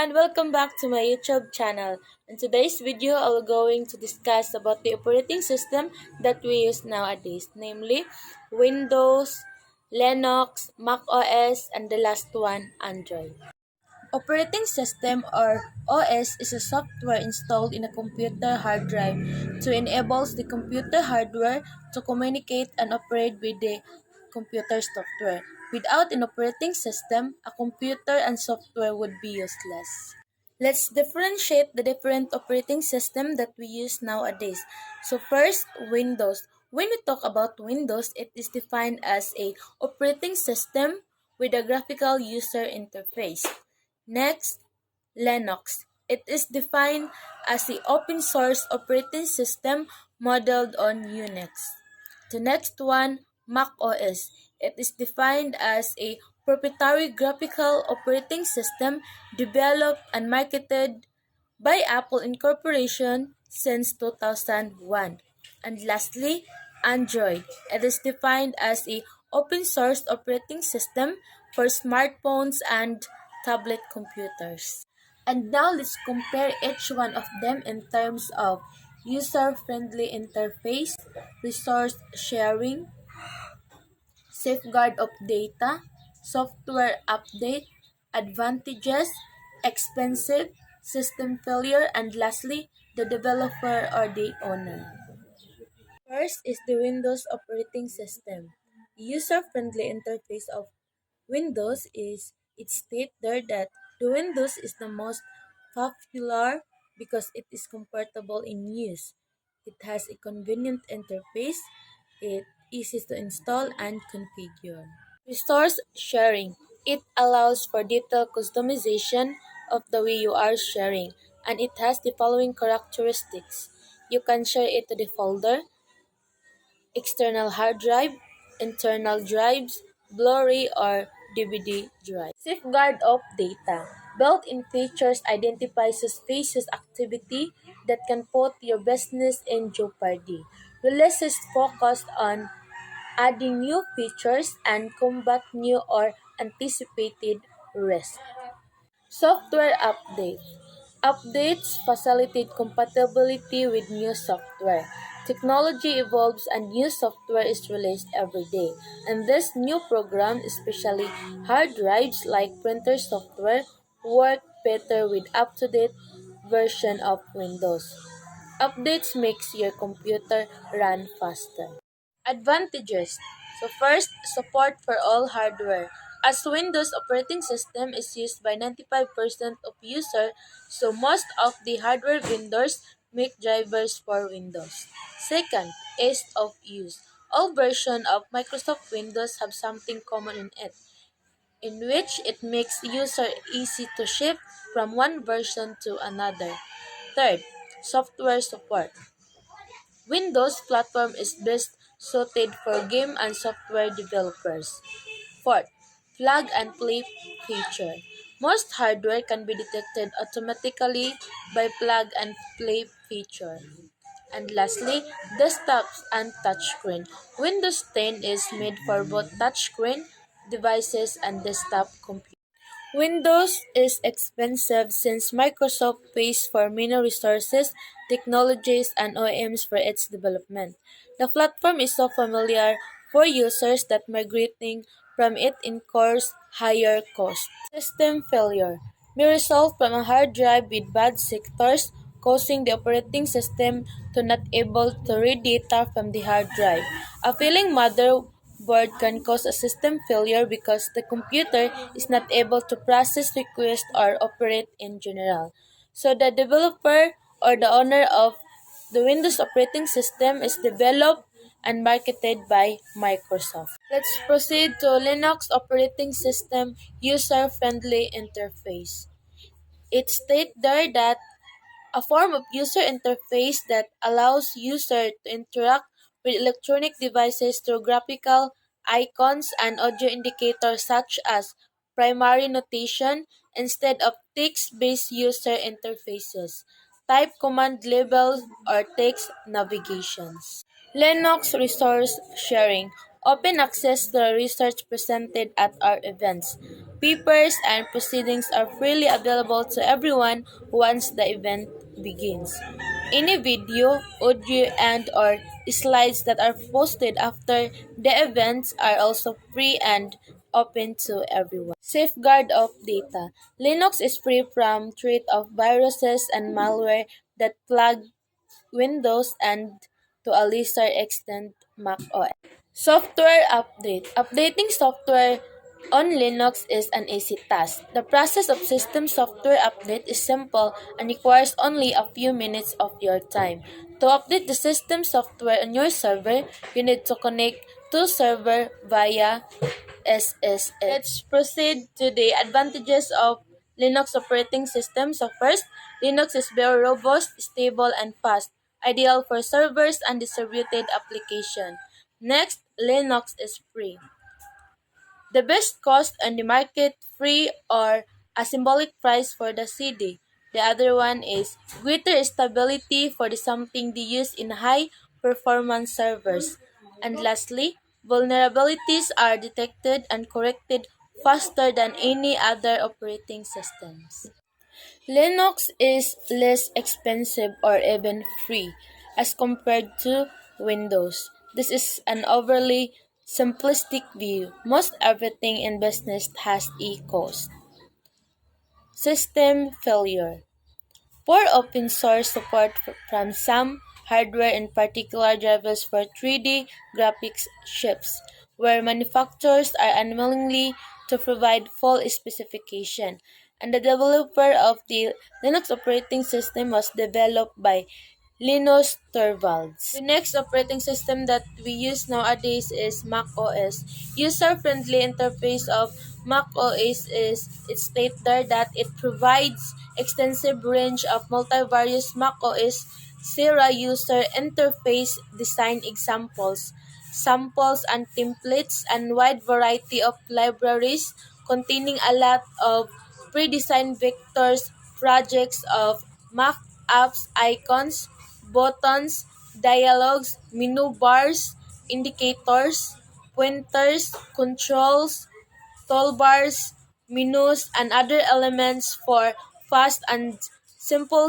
everyone, welcome back to my YouTube channel. In today's video, I'm going to discuss about the operating system that we use nowadays, namely Windows, Linux, Mac OS, and the last one, Android. Operating system or OS is a software installed in a computer hard drive to enable the computer hardware to communicate and operate with the computer software. Without an operating system, a computer and software would be useless. Let's differentiate the different operating system that we use nowadays. So first, Windows. When we talk about Windows, it is defined as a operating system with a graphical user interface. Next, Linux. It is defined as the open source operating system modeled on Unix. The next one, Mac OS. It is defined as a proprietary graphical operating system developed and marketed by Apple Incorporation since 2001. And lastly, Android. It is defined as a open source operating system for smartphones and tablet computers. And now let's compare each one of them in terms of user-friendly interface, resource sharing, safeguard of data, software update, advantages, expensive, system failure, and lastly, the developer or the owner. First is the Windows operating system. The user-friendly interface of Windows is it states there that the Windows is the most popular because it is comfortable in use. It has a convenient interface, it easy to install and configure. Resource sharing. It allows for detailed customization of the way you are sharing, and it has the following characteristics. You can share it to the folder, external hard drive, internal drives, Blu-ray or DVD drive. Safeguard of data. Built-in features identify suspicious activity that can put your business in jeopardy. Releases focused on adding new features and combat new or anticipated risks. Software update. Updates facilitate compatibility with new software. Technology evolves and new software is released every day. And this new program, especially hard drives like printer software, work better with up-to-date version of Windows. Updates makes your computer run faster. Advantages. So first, support for all hardware. As Windows operating system is used by 95% of users, so most of the hardware vendors make drivers for Windows. Second, ease of use. All versions of Microsoft Windows have something common in it, in which it makes user easy to shift from one version to another. Third, software support. Windows platform is best suited for game and software developers. Fourth, plug and play feature. Most hardware can be detected automatically by plug and play feature. And lastly, desktops and touchscreen. Windows 10 is made for both touchscreen devices and desktop computers. Windows is expensive since Microsoft pays for many resources, technologies, and OEMs for its development. The platform is so familiar for users that migrating from it incurs higher costs. System failure may result from a hard drive with bad sectors, causing the operating system to not able to read data from the hard drive. A failing motherboard can cause a system failure because the computer is not able to process requests or operate in general. So the developer or the owner of the Windows operating system is developed and marketed by Microsoft. Let's proceed to Linux operating system user-friendly interface. It states there that a form of user interface that allows users to interact with electronic devices through graphical icons and audio indicators such as primary notation instead of text-based user interfaces, type command labels, or text navigations. Linux resource sharing. Open access to the research presented at our events. Papers and proceedings are freely available to everyone once the event begins. Any video, audio, and or slides that are posted after the events are also free and open to everyone. Safeguard of data. Linux is free from threat of viruses and malware that plague Windows and to a lesser extent Mac OS. Software update. Updating software on Linux is an easy task. The process of system software update is simple and requires only a few minutes of your time. To update the system software on your server, you need to connect to server via SSH. Let's proceed to the advantages of Linux operating system. So first, Linux is very robust, stable, and fast, ideal for servers and distributed application. Next, Linux is free. The best cost on the market, free or a symbolic price for the CD. The other one is greater stability for the something they use in high performance servers. And lastly, vulnerabilities are detected and corrected faster than any other operating systems. Linux is less expensive or even free as compared to Windows. This is an overly simplistic view. Most everything in business has a cost. System failure. Poor open source support from some hardware, in particular drivers for 3D graphics chips, where manufacturers are unwilling to provide full specification, and the developer of the Linux operating system was developed by Linus Torvalds. The next operating system that we use nowadays is Mac OS. User-friendly interface of Mac OS is it states there that it provides extensive range of multivarious Mac OS Sierra user interface design examples, samples and templates, and wide variety of libraries containing a lot of pre-designed vectors, projects of Mac apps, icons, buttons, dialogues, menu bars, indicators, pointers, controls, toolbars, menus, and other elements for fast and simple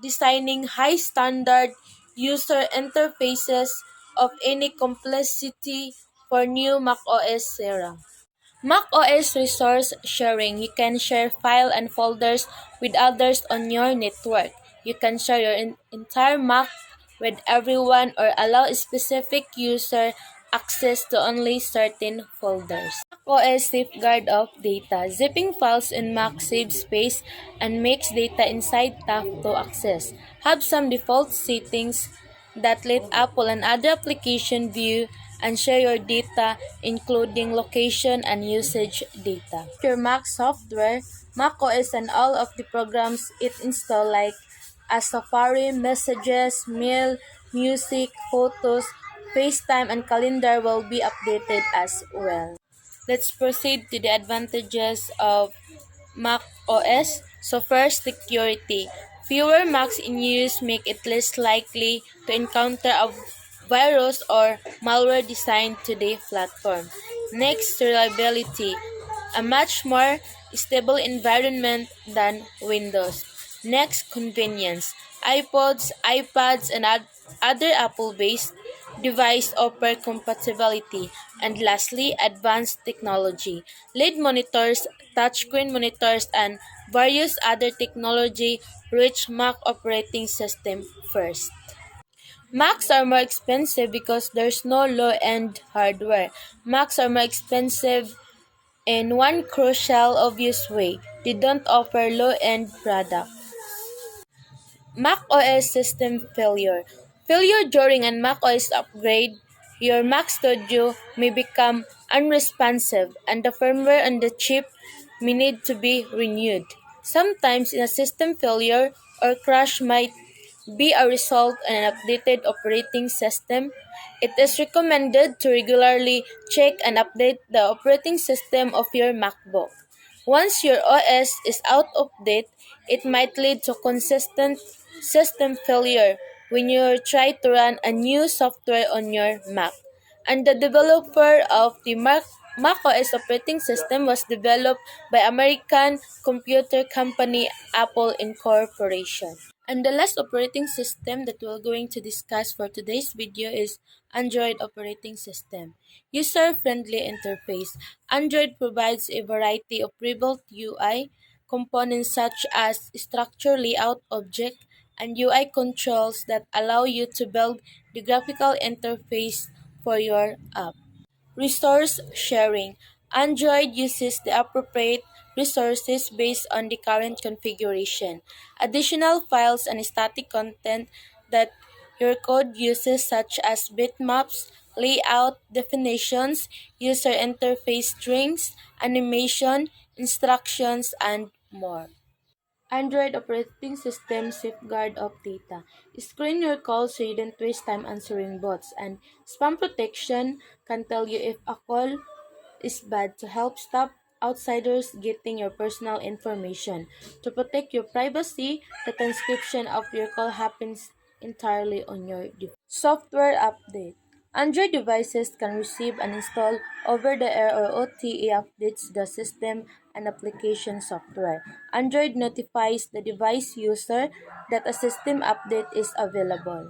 designing high standard user interfaces of any complexity for new macOS Sierra. macOS resource sharing. You can share file and folders with others on your network. You can share your entire Mac with everyone or allow specific user access to only certain folders. macOS safeguard of data. Zipping files in Mac saves space and makes data inside tough to access. Have some default settings that let Apple and other applications view and share your data, including location and usage data. Your Mac software, macOS and all of the programs it installs like Safari, Messages, Mail, Music, Photos, FaceTime, and Calendar will be updated as well. Let's proceed to the advantages of Mac OS. So first, security. Fewer Macs in use make it less likely to encounter a virus or malware designed to the platform. Next, reliability. A much more stable environment than Windows. Next, convenience. iPods, iPads, and other Apple-based device offer compatibility. And lastly, advanced technology. LED monitors, touchscreen monitors, and various other technology reach Mac operating system first. Macs are more expensive because there's no low-end hardware. Macs are more expensive in one crucial obvious way. They don't offer low-end products. Mac OS system failure. Failure during a Mac OS upgrade, your Mac Studio may become unresponsive and the firmware on the chip may need to be renewed. Sometimes in a system failure or crash might be a result of an updated operating system. It is recommended to regularly check and update the operating system of your MacBook. Once your OS is out of date, it might lead to consistent system failure when you try to run a new software on your Mac. And the developer of the macOS operating system was developed by American computer company Apple Incorporation. And the last operating system that we're going to discuss for today's video is Android operating system. User-friendly interface. Android provides a variety of pre-built UI components such as structure, layout, object, and UI controls that allow you to build the graphical interface for your app. Resource sharing. Android uses the appropriate resources based on the current configuration. Additional files and static content that your code uses, such as bitmaps, layout definitions, user interface strings, animation, instructions, and more. Android operating system safeguard of data. Screen your calls so you don't waste time answering bots. And spam protection can tell you if a call is bad to help stop outsiders getting your personal information. To protect your privacy, the transcription of your call happens entirely on your device. Software update. Android devices can receive and install over-the-air or OTA updates to the system and application software. Android notifies the device user that a system update is available,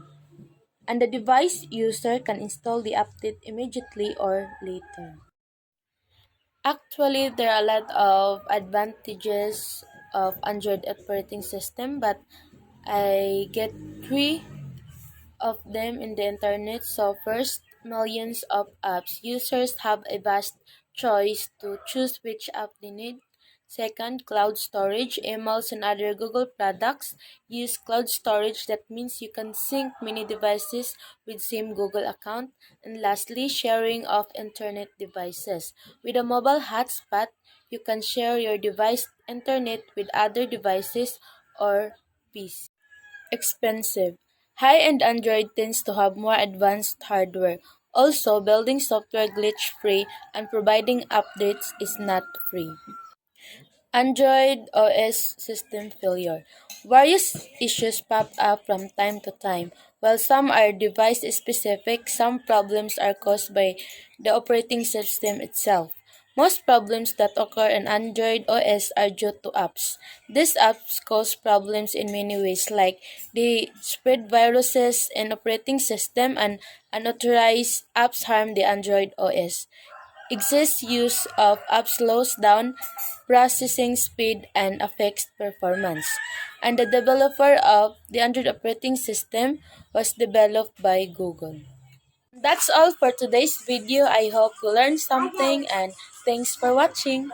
and the device user can install the update immediately or later. Actually, there are a lot of advantages of Android operating system, but I get three of them in the internet. So first, millions of apps. Users have a vast choice to choose which app they need. Second, cloud storage. Emails and other Google products use cloud storage. That means you can sync many devices with same Google account. And lastly, sharing of internet devices. With a mobile hotspot, you can share your device internet with other devices or PC. Expensive. High-end Android tends to have more advanced hardware. Also, building software glitch-free and providing updates is not free. Android OS system failure. Various issues pop up from time to time. While some are device specific, some problems are caused by the operating system itself. Most problems that occur in Android OS are due to apps. These apps cause problems in many ways, like they spread viruses in operating system, and unauthorized apps harm the Android OS. Excess use of apps slows down processing speed and affects performance. And the developer of the Android operating system was developed by Google. That's all for today's video. I hope you learned something, and thanks for watching.